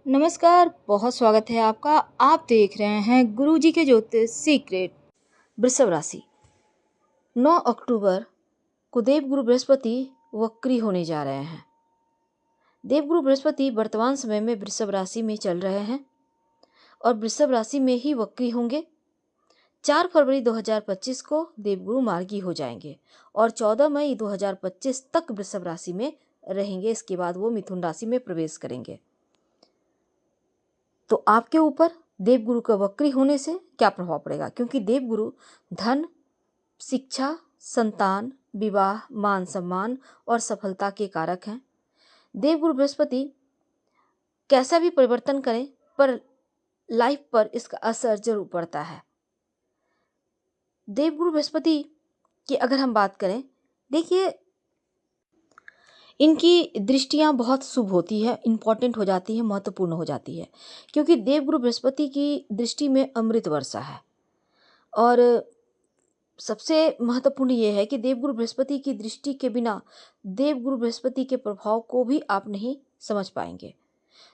नमस्कार, बहुत स्वागत है आपका। आप देख रहे हैं गुरुजी के ज्योतिष सीक्रेट। वृषभ राशि, 9 अक्टूबर को देवगुरु बृहस्पति वक्री होने जा रहे हैं। देवगुरु बृहस्पति वर्तमान समय में वृषभ राशि में चल रहे हैं और वृषभ राशि में ही वक्री होंगे। 4 फरवरी 2025 को देवगुरु मार्गी हो जाएंगे और 14 मई 2025 तक वृषभ राशि में रहेंगे। इसके बाद वो मिथुन राशि में प्रवेश करेंगे। तो आपके ऊपर देवगुरु का वक्री होने से क्या प्रभाव पड़ेगा, क्योंकि देवगुरु धन, शिक्षा, संतान, विवाह, मान सम्मान और सफलता के कारक हैं। देवगुरु बृहस्पति कैसा भी परिवर्तन करें पर लाइफ पर इसका असर जरूर पड़ता है। देवगुरु बृहस्पति की अगर हम बात करें, देखिए इनकी दृष्टियां बहुत शुभ होती है, इंपॉर्टेंट हो जाती है, महत्वपूर्ण हो जाती है, क्योंकि देवगुरु बृहस्पति की दृष्टि में अमृत वर्षा है। और सबसे महत्वपूर्ण ये है कि देवगुरु बृहस्पति की दृष्टि के बिना देवगुरु बृहस्पति के प्रभाव को भी आप नहीं समझ पाएंगे।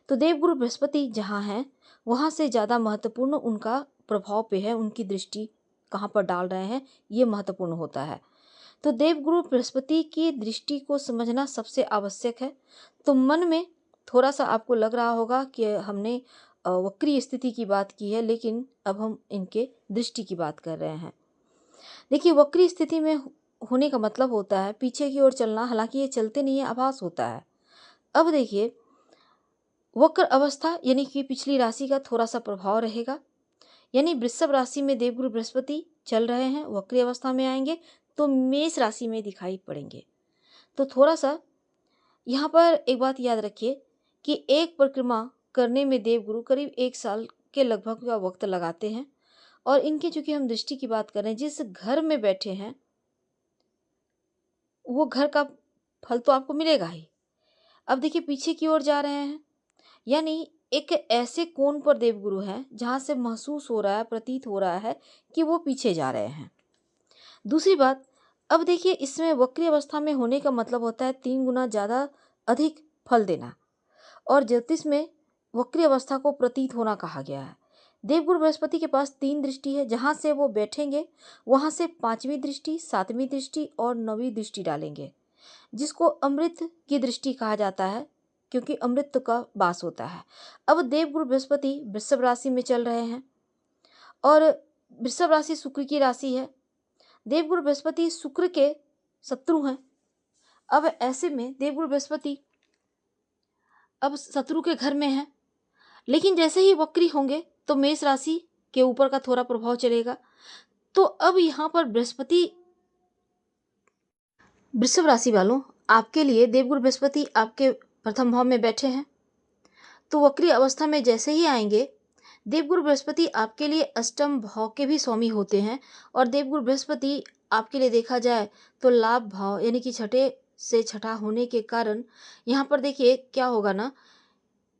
तो देवगुरु बृहस्पति जहाँ हैं वहाँ से ज़्यादा महत्वपूर्ण उनका प्रभाव पे है, उनकी दृष्टि कहाँ पर डाल रहे हैं ये महत्वपूर्ण होता है। तो देवगुरु बृहस्पति की दृष्टि को समझना सबसे आवश्यक है। तो मन में थोड़ा सा आपको लग रहा होगा कि हमने वक्री स्थिति की बात की है, लेकिन अब हम इनके दृष्टि की बात कर रहे हैं। देखिए, वक्री स्थिति में होने का मतलब होता है पीछे की ओर चलना, हालांकि ये चलते नहीं है, आभास होता है। अब देखिए, वक्र अवस्था यानी कि पिछली राशि का थोड़ा सा प्रभाव रहेगा। यानी वृषभ राशि में देवगुरु बृहस्पति चल रहे हैं, वक्री अवस्था में आएंगे तो मेष राशि में दिखाई पड़ेंगे। तो थोड़ा सा यहाँ पर एक बात याद रखिए कि एक परिक्रमा करने में देवगुरु करीब 1 साल के लगभग का वक्त लगाते हैं। और इनकी चूंकि हम दृष्टि की बात करें, जिस घर में बैठे हैं वो घर का फल तो आपको मिलेगा ही। अब देखिए, पीछे की ओर जा रहे हैं, यानी एक ऐसे कोण पर देवगुरु हैं जहां से महसूस हो रहा है, प्रतीत हो रहा है कि वो पीछे जा रहे हैं। दूसरी बात, अब देखिए इसमें वक्री अवस्था में होने का मतलब होता है 3 गुना ज़्यादा अधिक फल देना। और ज्योतिष में वक्री अवस्था को प्रतीत होना कहा गया है। देवगुरु बृहस्पति के पास 3 दृष्टि है, जहाँ से वो बैठेंगे वहाँ से 5वीं दृष्टि, 7वीं दृष्टि और 9वीं दृष्टि डालेंगे, जिसको अमृत की दृष्टि कहा जाता है, क्योंकि अमृत का वास होता है। अब देवगुरु बृहस्पति वृषभ राशि में चल रहे हैं और वृषभ राशि शुक्र की राशि है। देवगुरु बृहस्पति शुक्र के शत्रु हैं। अब ऐसे में देवगुरु बृहस्पति अब शत्रु के घर में है, लेकिन जैसे ही वक्री होंगे तो मेष राशि के ऊपर का थोड़ा प्रभाव चलेगा। तो अब यहाँ पर बृहस्पति, वृषभ राशि वालों, आपके लिए देवगुरु बृहस्पति आपके प्रथम भाव में बैठे हैं। तो वक्री अवस्था में जैसे ही आएंगे, देवगुरु बृहस्पति आपके लिए अष्टम भाव के भी स्वामी होते हैं। और देवगुरु बृहस्पति आपके लिए देखा जाए तो लाभ भाव यानी कि छठे से छठा होने के कारण यहाँ पर देखिए क्या होगा ना,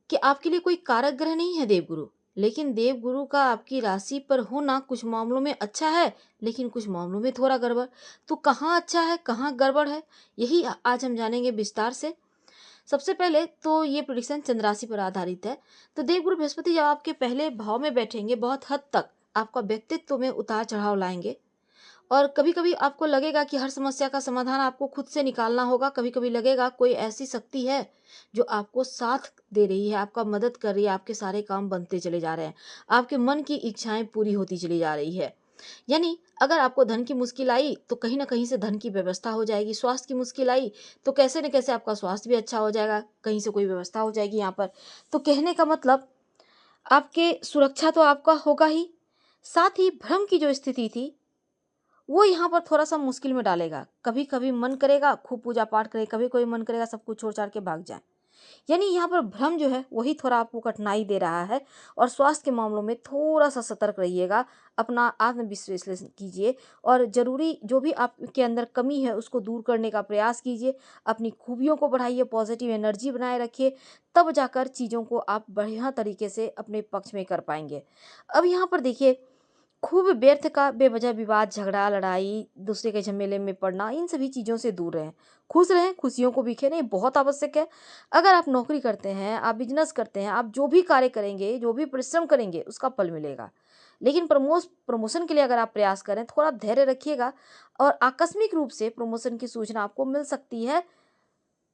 कि आपके लिए कोई कारक ग्रह नहीं है देवगुरु, लेकिन देवगुरु का आपकी राशि पर होना कुछ मामलों में अच्छा है, लेकिन कुछ मामलों में थोड़ा गड़बड़। तो कहाँ अच्छा है, कहाँ गड़बड़ है, यही आज हम जानेंगे विस्तार से। सबसे पहले तो ये प्रेडिक्शन चंद्र राशि पर आधारित है। तो देवगुरु बृहस्पति जब आपके पहले भाव में बैठेंगे, बहुत हद तक आपका व्यक्तित्व में उतार चढ़ाव लाएंगे। और कभी कभी आपको लगेगा कि हर समस्या का समाधान आपको खुद से निकालना होगा। कभी कभी लगेगा कोई ऐसी शक्ति है जो आपको साथ दे रही है, आपका मदद कर रही है, आपके सारे काम बनते चले जा रहे हैं, आपके मन की इच्छाएं पूरी होती चली जा रही है। यानी अगर आपको धन की मुश्किल आई तो कहीं ना कहीं से धन की व्यवस्था हो जाएगी। स्वास्थ्य की मुश्किल आई तो कैसे न कैसे आपका स्वास्थ्य भी अच्छा हो जाएगा, कहीं से कोई व्यवस्था हो जाएगी यहाँ पर। तो कहने का मतलब, आपके सुरक्षा तो आपका होगा ही, साथ ही भ्रम की जो स्थिति थी वो यहाँ पर थोड़ा सा मुश्किल में डालेगा। कभी कभी मन करेगा खूब पूजा पाठ करें, कभी कभी मन करेगा सब कुछ छोड़ छाड़ के भाग जाए। यानी यहाँ पर भ्रम जो है वही थोड़ा आपको कठिनाई दे रहा है। और स्वास्थ्य के मामलों में थोड़ा सा सतर्क रहिएगा, अपना आत्मविश्लेषण कीजिए और जरूरी जो भी आपके अंदर कमी है उसको दूर करने का प्रयास कीजिए। अपनी खूबियों को बढ़ाइए, पॉजिटिव एनर्जी बनाए रखिए, तब जाकर चीज़ों को आप बढ़िया तरीके से अपने पक्ष में कर पाएंगे। अब यहाँ पर देखिए, खूब व्यर्थ का बेवजह विवाद, झगड़ा, लड़ाई, दूसरे के झमेले में पड़ना, इन सभी चीज़ों से दूर रहें। खुश रहें, खुशियों को बिखेरें, ये बहुत आवश्यक है। अगर आप नौकरी करते हैं, आप बिजनेस करते हैं, आप जो भी कार्य करेंगे, जो भी परिश्रम करेंगे, उसका फल मिलेगा। लेकिन प्रमोशन के लिए अगर आप प्रयास करें, थोड़ा धैर्य रखिएगा और आकस्मिक रूप से प्रमोशन की सूचना आपको मिल सकती है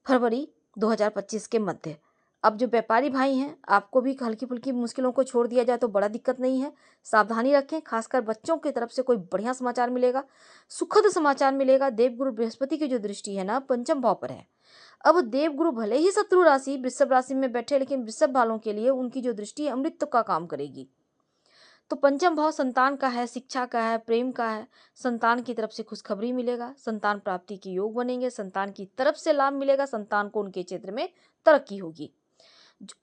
फरवरी 2025 के मध्य। अब जो व्यापारी भाई हैं, आपको भी हल्की-फुल्की मुश्किलों को छोड़ दिया जाए तो बड़ा दिक्कत नहीं है। सावधानी रखें, खासकर बच्चों की तरफ से कोई बढ़िया समाचार मिलेगा, सुखद समाचार मिलेगा। देवगुरु बृहस्पति की जो दृष्टि है ना, पंचम भाव पर है। अब देवगुरु भले ही शत्रु राशि वृषभ राशि में बैठे, लेकिन वृषभ वालों के लिए उनकी जो दृष्टि है अमृत का काम करेगी। तो पंचम भाव संतान का है, शिक्षा का है, प्रेम का है। संतान की तरफ से खुशखबरी मिलेगा, संतान प्राप्ति के योग बनेंगे, संतान की तरफ से लाभ मिलेगा, संतान को उनके क्षेत्र में तरक्की होगी।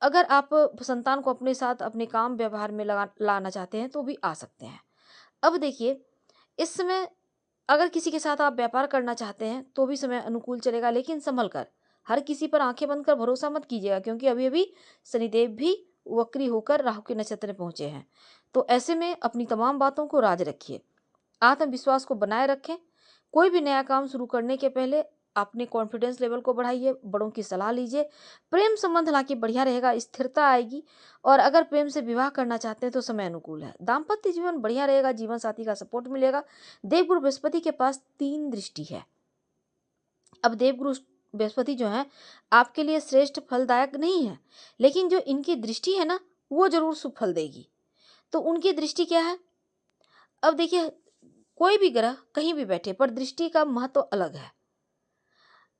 अगर आप संतान को अपने साथ अपने काम व्यवहार में लाना चाहते हैं तो भी आ सकते हैं। अब देखिए, इस समय अगर किसी के साथ आप व्यापार करना चाहते हैं तो भी समय अनुकूल चलेगा, लेकिन संभल कर। हर किसी पर आंखें बंद कर भरोसा मत कीजिएगा, क्योंकि अभी अभी शनिदेव भी वक्री होकर राहु के नक्षत्र में पहुंचे हैं। तो ऐसे में अपनी तमाम बातों को राज रखिए, आत्मविश्वास को बनाए रखें। कोई भी नया काम शुरू करने के पहले अपने कॉन्फिडेंस लेवल को बढ़ाइए, बड़ों की सलाह लीजिए। प्रेम संबंध हालांकि बढ़िया रहेगा, स्थिरता आएगी। और अगर प्रेम से विवाह करना चाहते हैं तो समय अनुकूल है। दाम्पत्य जीवन बढ़िया रहेगा, जीवन साथी का सपोर्ट मिलेगा। देवगुरु बृहस्पति के पास 3 दृष्टि है। अब देवगुरु बृहस्पति जो है आपके लिए श्रेष्ठ फलदायक नहीं है, लेकिन जो इनकी दृष्टि है ना, वो जरूर शुभ फल देगी। तो उनकी दृष्टि क्या है? अब देखिए, कोई भी ग्रह कहीं भी बैठे पर दृष्टि का महत्व अलग है।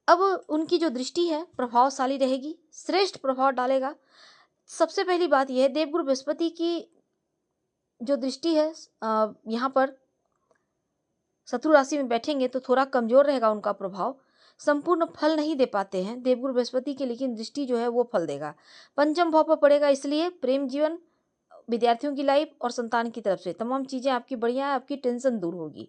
अब उनकी जो दृष्टि है प्रभावशाली रहेगी, श्रेष्ठ प्रभाव डालेगा। सबसे पहली बात यह है, देवगुरु बृहस्पति की जो दृष्टि है यहाँ पर शत्रु राशि में बैठेंगे तो थोड़ा कमजोर रहेगा उनका प्रभाव, संपूर्ण फल नहीं दे पाते हैं देवगुरु बृहस्पति की, लेकिन दृष्टि जो है वो फल देगा। पंचम भाव पर पड़ेगा, इसलिए प्रेम जीवन, विद्यार्थियों की लाइफ और संतान की तरफ से तमाम चीजें आपकी बढ़िया है, आपकी टेंशन दूर होगी।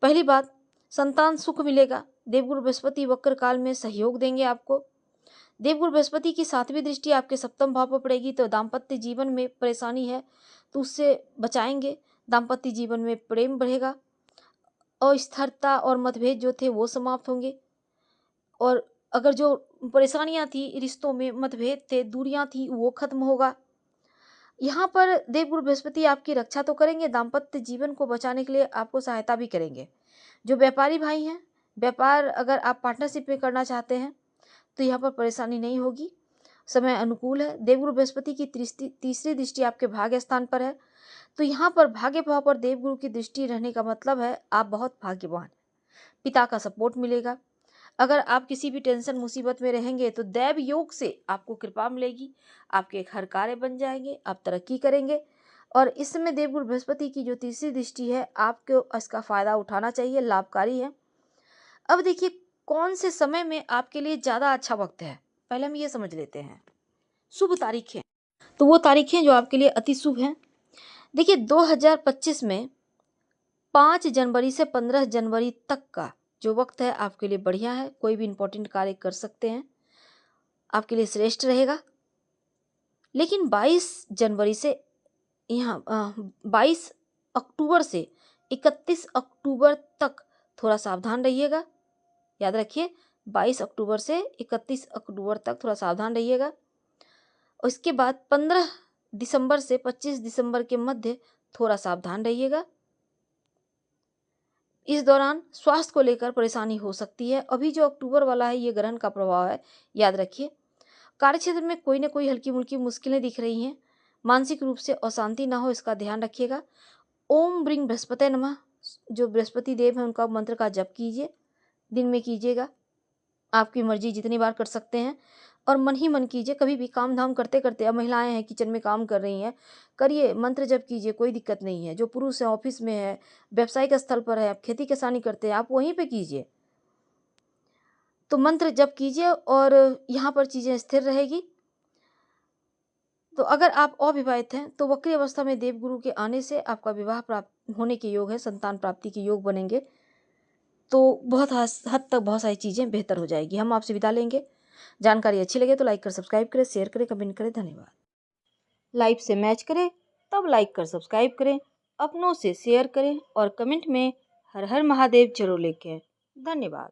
पहली बात, संतान सुख मिलेगा। देवगुरु बृहस्पति वक्र काल में सहयोग देंगे आपको। देवगुरु बृहस्पति की 7वीं दृष्टि आपके सप्तम भाव पर पड़ेगी, तो दाम्पत्य जीवन में परेशानी है तो उससे बचाएंगे। दाम्पत्य जीवन में प्रेम बढ़ेगा, अस्थिरता और मतभेद जो थे वो समाप्त होंगे। और अगर जो परेशानियां थी, रिश्तों में मतभेद थे, दूरियां थी, वो खत्म होगा। यहाँ पर देवगुरु बृहस्पति आपकी रक्षा तो करेंगे, दाम्पत्य जीवन को बचाने के लिए आपको सहायता भी करेंगे। जो व्यापारी भाई हैं, व्यापार अगर आप पार्टनरशिप में करना चाहते हैं तो यहाँ पर परेशानी नहीं होगी, समय अनुकूल है। देवगुरु बृहस्पति की तीसरी दृष्टि आपके भाग्य स्थान पर है, तो यहाँ पर भाग्य भाव पर देवगुरु की दृष्टि रहने का मतलब है आप बहुत भाग्यवान। पिता का सपोर्ट मिलेगा। अगर आप किसी भी टेंशन मुसीबत में रहेंगे तो दैव योग से आपको कृपा मिलेगी, आपके हर कार्य बन जाएंगे, आप तरक्की करेंगे। और इस समय देवगुरु बृहस्पति की जो तीसरी दृष्टि है, आपको इसका फायदा उठाना चाहिए, लाभकारी है। अब देखिए, कौन से समय में आपके लिए ज़्यादा अच्छा वक्त है, पहले हम ये समझ लेते हैं। शुभ तारीखें, तो वो तारीखें जो आपके लिए अति शुभ हैं। देखिए, 2025 में 5 जनवरी से 15 जनवरी तक का जो वक्त है आपके लिए बढ़िया है, कोई भी इंपॉर्टेंट कार्य कर सकते हैं, आपके लिए श्रेष्ठ रहेगा। लेकिन 22 जनवरी से 22 अक्टूबर से 31 अक्टूबर तक थोड़ा सावधान रहिएगा। याद रखिए, 22 अक्टूबर से 31 अक्टूबर तक थोड़ा सावधान रहिएगा। और इसके बाद 15 दिसंबर से 25 दिसंबर के मध्य थोड़ा सावधान रहिएगा। इस दौरान स्वास्थ्य को लेकर परेशानी हो सकती है। अभी जो अक्टूबर वाला है ये ग्रहण का प्रभाव है, याद रखिए। कार्यक्षेत्र में कोई ना कोई हल्की मुल्की मुश्किलें दिख रही हैं, मानसिक रूप से अशांति ना हो, इसका ध्यान रखिएगा। ओम ब्रिंग बृहस्पति नमः, जो बृहस्पति देव है उनका मंत्र का जप कीजिए, दिन में कीजिएगा, आपकी मर्जी जितनी बार कर सकते हैं। और मन ही मन कीजिए, कभी भी काम धाम करते करते, अब महिलाएं हैं किचन में काम कर रही हैं, करिए, मंत्र जप कीजिए, कोई दिक्कत नहीं है। जो पुरुष है ऑफिस में है, व्यावसायिक स्थल पर है, आप खेती किसानी करते हैं, आप वहीं पे कीजिए, तो मंत्र जप कीजिए और यहाँ पर चीज़ें स्थिर रहेगी। तो अगर आप अविवाहित हैं तो वक्री अवस्था में देवगुरु के आने से आपका विवाह प्राप्त होने के योग है, संतान प्राप्ति के योग बनेंगे, तो बहुत हद तक बहुत सारी चीज़ें बेहतर हो जाएगी। हम आपसे विदा लेंगे। जानकारी अच्छी लगे तो लाइक कर सब्सक्राइब करें, शेयर करें, कमेंट करें। धन्यवाद। लाइफ से मैच करें तब लाइक कर सब्सक्राइब करें। अपनों से शेयर करें और कमेंट में हर हर महादेव जरूर लिखें। धन्यवाद।